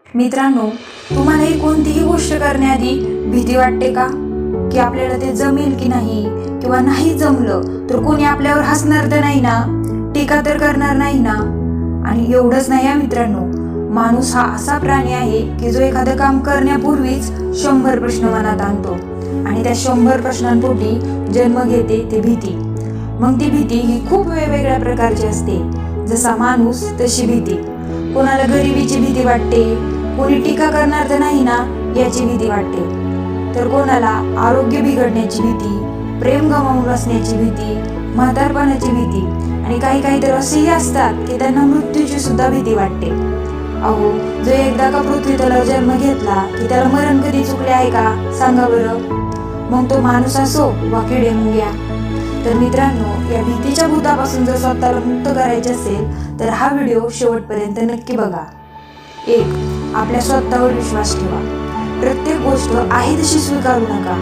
मित्रांनो, तुम्हालाही कोणतीही गोष्ट करण्याआधी भीती वाटते का? की आपल्याला ते जमेल की नाही, किंवा नाही जमलं तर कोणी आपल्यावर हसणार तर नाही ना, टीका तर करणार नाही ना? आणि एवढंच नाही मित्रांनो, माणूस हा असा प्राणी आहे की जो एखादं काम करण्यापूर्वीच 100 प्रश्न मनात आणतो आणि त्या 100 प्रश्नांपोटी जन्म घेते ती भीती. मग ती भीती ही खूप वेगवेगळ्या प्रकारची असते. जसा माणूस तशी भीती. कोणाला गरिबीची भीती वाटते, कोणी टीका करणार तर नाही ना याची भीती वाटते, तर कोणाला आरोग्य बिघडण्याची भीती, प्रेम गमावून बसण्याची भीती, म्हातारपणाची भीती, आणि काही तर असेही असतात की त्यांना मृत्यूची सुद्धा भीती वाटते. अहो, जो एकदा का पृथ्वी तलावर जन्म घेतला की त्याला मरण कधी चुकले आहे का, सांगा बरं? मग तो माणूस असो वा किडे मुंग्या. तर मित्रांनो, या भीतीच्या भूतापासून जर स्वतःला मुक्त करायचे असेल तर हा व्हिडिओ शेवटपर्यंत नक्की बघा. 1. आपल्या स्वतःवर विश्वास ठेवा. प्रत्येक गोष्ट आहे तशी स्वीकारू नका.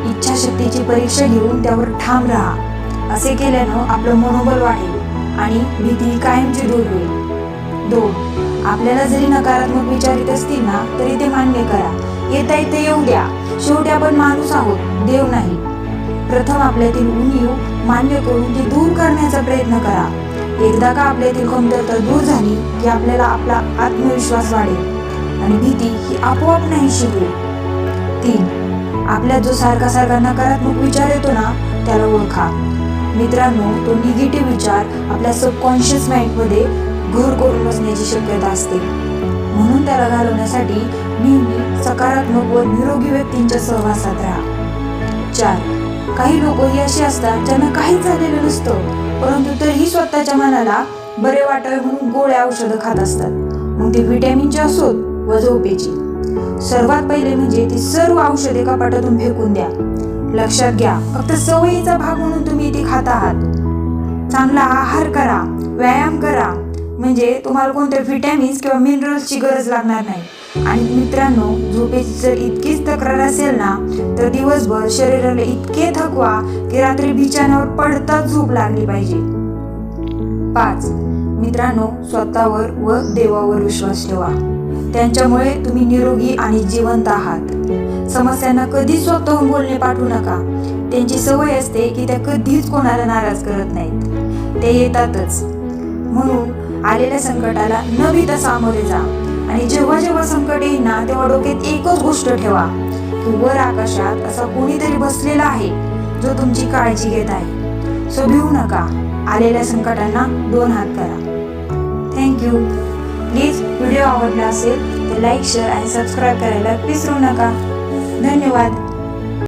इच्छाशक्तीची परीक्षा घेऊन त्यावर ठाम राहा. असे केल्यानं आपलं मनोबल वाढेल आणि भीती कायमची दूर होईल. 2. आपल्याला जरी नकारात्मक विचार येत असतील ना तरी ते मान्य करा. येता येते येऊ द्या, शेवटी आपण माणूस आहोत, देव नाही. प्रथम आपल्यातील उणीव मान्य करून ती दूर करण्याचा प्रयत्न करा. एकदा का आपल्यातील कमतरता दूर झाली की आपल्याला आपला आत्मविश्वास वाढेल आणि भीती ही आपोआप नाही शिकेल. 3. आपल्यात जो सारखा नकारात्मक विचार येतो ना त्याला ओळखा. मित्रांनो, तो निगेटिव्ह विचार आपल्या सबकॉन्शियस माइंडमध्ये घर करून बसण्याची शक्यता असते. म्हणून त्याला घालवण्यासाठी नेहमी सकारात्मक व निरोगी व्यक्तींच्या सहवासात राहा. 4. काही लोक ही अशी असतात ज्यांना काहीच झालेलं नसतं, परंतु तरीही स्वतःच्या मनाला बरे वाटावे म्हणून गोळ्या औषधं खात असतात. मग ती व्हिटॅमिनची असोत व झोपेची. सर्वात पहिले म्हणजे ती सर्व औषधे कपाटातून फेकून द्या. लक्षात घ्या, फक्त सवयीचा भाग म्हणून तुम्ही ती खात आहात. चांगला आहार करा, व्यायाम करा, म्हणजे तुम्हाला कोणत्या व्हिटॅमिन्स किंवा मिनरल्सची गरज लागणार नाही. आणि मित्रांनो, झोपेची जर इतकीच तक्रार असेल ना तर दिवसभर शरीराला इतके थकवा की रात्री बिछाण्यावर पडताच झोप लागली पाहिजे. 5. मित्रांनो, स्वतःवर व देवावर विश्वास ठेवा. त्यांच्यामुळे तुम्ही निरोगी आणि जिवंत आहात. समस्यांना कधीच स्वतःहून बोलणे पाठवू नका. त्यांची सवय असते की त्या कधीच कोणाला नाराज करत नाहीत, ते येतातच. म्हणून आलेल्या संकटाला न भीता सामोरे जा. आणि जेव्हा संकट येईल ना तेव्हा डोक्यात एकच गोष्ट ठेवा की वर आकाशात असा कोणीतरी बसलेला आहे जो तुमची काळजी घेत आहे. सो भिवू नका. आलेल्या संकटांना 2 हात करा. थँक्यू. प्लीज व्हिडिओ आवडला असेल तर लाईक, शेअर आणि सबस्क्राईब करायला विसरू नका. धन्यवाद.